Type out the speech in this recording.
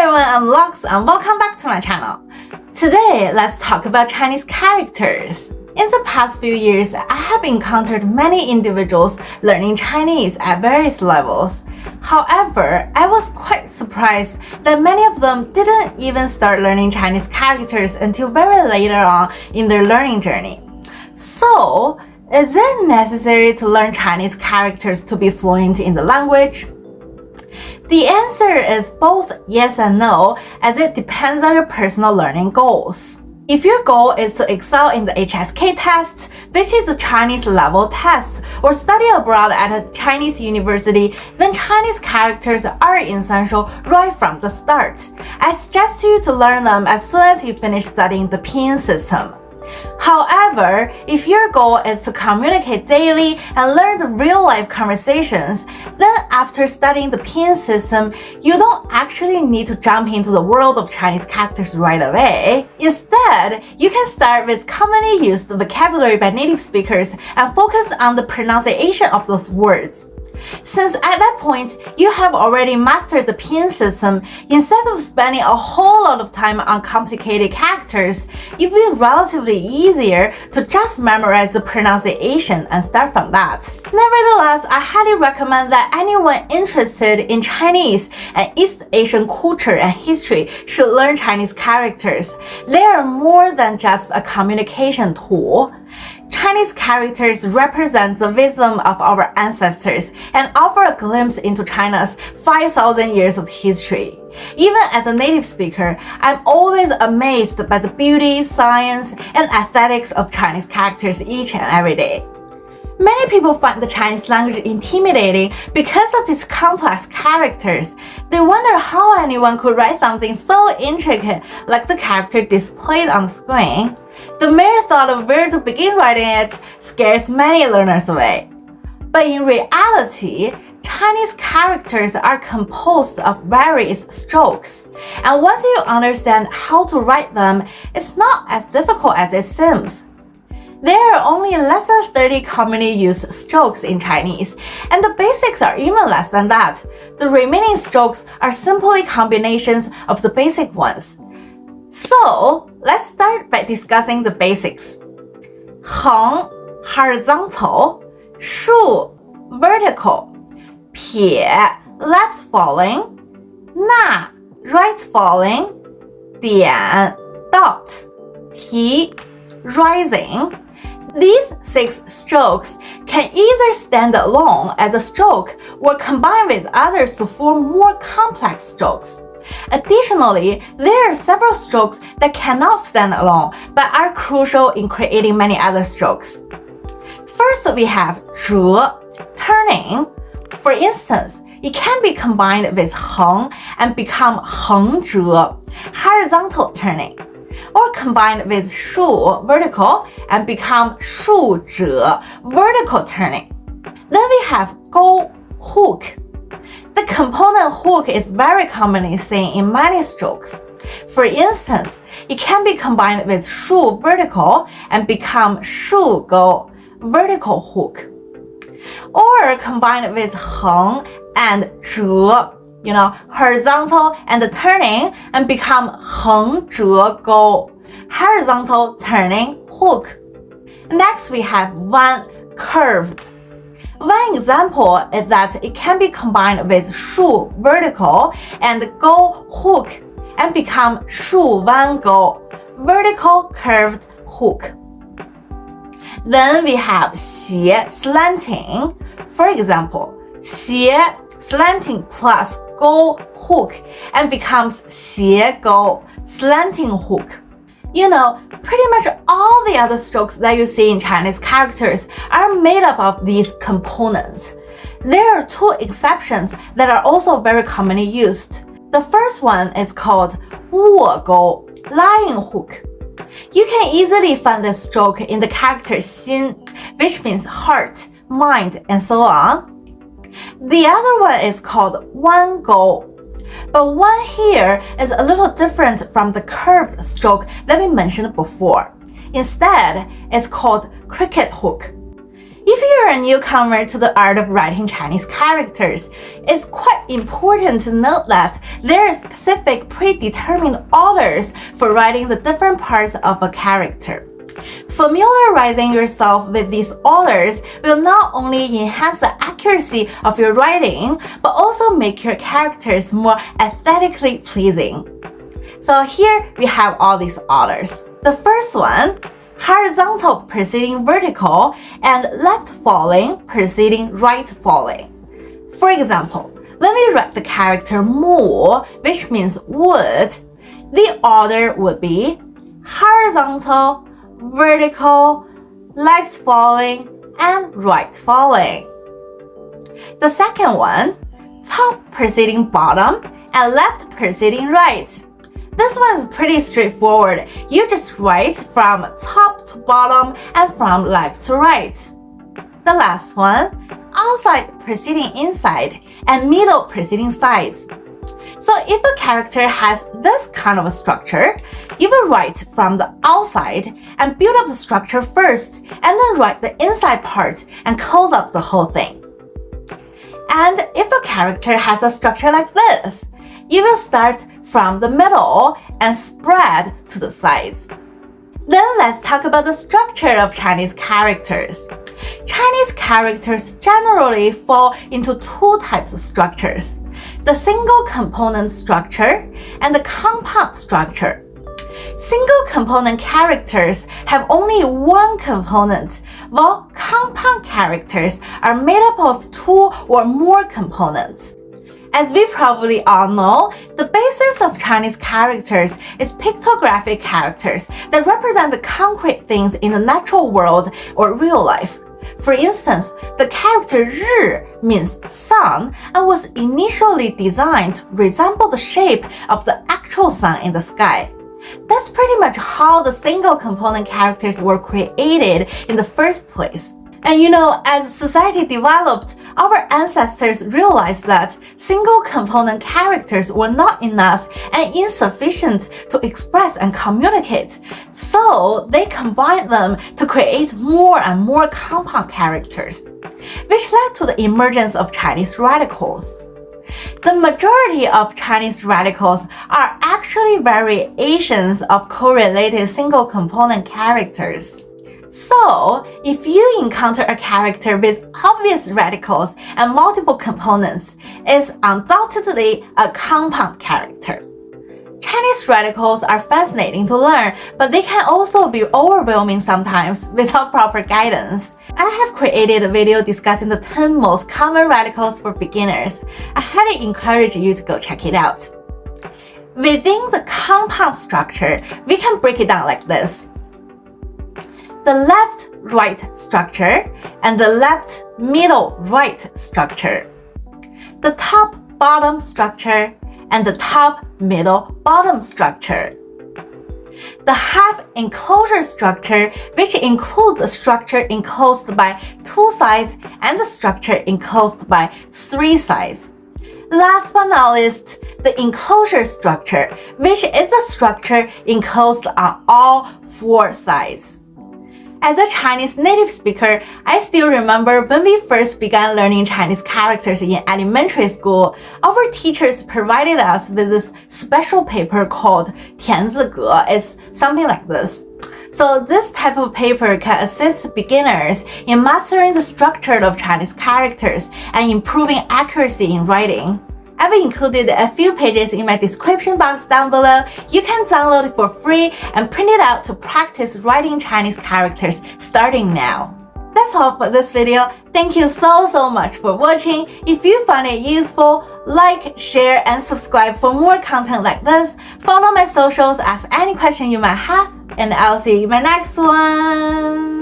everyone, I'm Lux and welcome back to my channel. Today, let's talk about Chinese characters. In the past few years, I have encountered many individuals learning Chinese at various levels. However, I was quite surprised that many of them didn't even start learning Chinese characters until very later on in their learning journey. So, is it necessary to learn Chinese characters to be fluent in the language? The answer is both yes and no, as it depends on your personal learning goals. If your goal is to excel in the HSK test, which is a Chinese level test, or study abroad at a Chinese university, then Chinese characters are essential right from the start. I suggest you to learn them as soon as you finish studying the pinyin system. However, if your goal is to communicate daily and learn the real-life conversations, then after studying the pinyin system, you don't actually need to jump into the world of Chinese characters right away. Instead, you can start with commonly used vocabulary by native speakers and focus on the pronunciation of those words. Since at that point, you have already mastered the pinyin system, instead of spending a whole lot of time on complicated characters, it will be relatively easier to just memorize the pronunciation and start from that. Nevertheless, I highly recommend that anyone interested in Chinese and East Asian culture and history should learn Chinese characters. They are more than just a communication tool. Chinese characters represent the wisdom of our ancestors and offer a glimpse into China's 5,000 years of history. Even as a native speaker, I'm always amazed by the beauty, science, and aesthetics of Chinese characters each and every day. Many people find the Chinese language intimidating because of its complex characters. They wonder how anyone could write something so intricate like the character displayed on the screen. The mere thought of where to begin writing it scares many learners away. But in reality, Chinese characters are composed of various strokes, and once you understand how to write them, it's not as difficult as it seems. There are only less than 30 commonly used strokes in Chinese, and the basics are even less than that. The remaining strokes are simply combinations of the basic ones. So, let's start by discussing the basics. 横 horizontal, 竖 vertical, 撇 left falling, 捺 right falling, 点 dot, 提 rising. These 6 strokes can either stand alone as a stroke or combine with others to form more complex strokes. Additionally, there are several strokes that cannot stand alone but are crucial in creating many other strokes. First, we have 折 turning. For instance, it can be combined with 横 and become 横折 horizontal turning, or combined with 竖 vertical and become 竖折 vertical turning. Then we have 钩 hook. The component hook is very commonly seen in many strokes. For instance, it can be combined with 竖 vertical and become 竖钩 vertical hook, or combined with 横 and 折, horizontal and turning and become 横折钩 horizontal turning hook. Next, we have 弯 curved. One example is that it can be combined with 竖 vertical and 钩 hook and become 竖弯钩 vertical curved hook. Then we have 斜 slanting. For example, 斜 slanting plus 钩 hook and becomes 斜钩 slanting hook. Pretty much all the other strokes that you see in Chinese characters are made up of these components. There are 2 exceptions that are also very commonly used. The first one is called 握钩 lying hook. You can easily find this stroke in the character 心, which means heart, mind, and so on. The other one is called 弯钩. But one here is a little different from the curved stroke that we mentioned before. Instead, it's called cricket hook. If you're a newcomer to the art of writing Chinese characters, it's quite important to note that there are specific predetermined orders for writing the different parts of a character. Familiarizing yourself with these orders will not only enhance the accuracy of your writing, but also make your characters more aesthetically pleasing. So here we have all these orders. The first one, horizontal preceding vertical and left falling preceding right falling. For example, when we write the character mu, which means wood, the order would be horizontal, vertical, left falling, and right falling. The second one, top preceding bottom and left preceding right. This one is pretty straightforward. You just write from top to bottom and from left to right. The last one, outside preceding inside and middle preceding sides. So if a character has this kind of a structure, you will write from the outside and build up the structure first, and then write the inside part and close up the whole thing. And if a character has a structure like this, you will start from the middle and spread to the sides. Then let's talk about the structure of Chinese characters. Chinese characters generally fall into two types of structures: the single component structure and the compound structure. Single component characters have only one component, while compound characters are made up of two or more components. As we probably all know, the basis of Chinese characters is pictographic characters that represent the concrete things in the natural world or real life. For instance, the character 日 means sun and was initially designed to resemble the shape of the actual sun in the sky. That's pretty much how the single component characters were created in the first place. And as society developed, our ancestors realized that single component characters were not enough and insufficient to express and communicate. So they combined them to create more and more compound characters, which led to the emergence of Chinese radicals. The majority of Chinese radicals are actually variations of correlated single component characters. So, if you encounter a character with obvious radicals and multiple components, it's undoubtedly a compound character. Chinese radicals are fascinating to learn, but they can also be overwhelming sometimes without proper guidance. I have created a video discussing the 10 most common radicals for beginners. I highly encourage you to go check it out. Within the compound structure, we can break it down like this: the left-right structure and the left-middle-right structure, the top-bottom structure and the top-middle-bottom structure, the half-enclosure structure, which includes the structure enclosed by two sides and the structure enclosed by three sides. Last but not least, the enclosure structure, which is a structure enclosed on all four sides. As a Chinese native speaker, I still remember when we first began learning Chinese characters in elementary school, our teachers provided us with this special paper called 田字格. It's something like this. So this type of paper can assist beginners in mastering the structure of Chinese characters and improving accuracy in writing. I've included a few pages in my description box down below. You can download it for free and print it out to practice writing Chinese characters starting now. That's all for this video. Thank you so much for watching. If you find it useful, like, share, and subscribe for more content like this. Follow my socials, ask any question you might have, and I'll see you in my next one.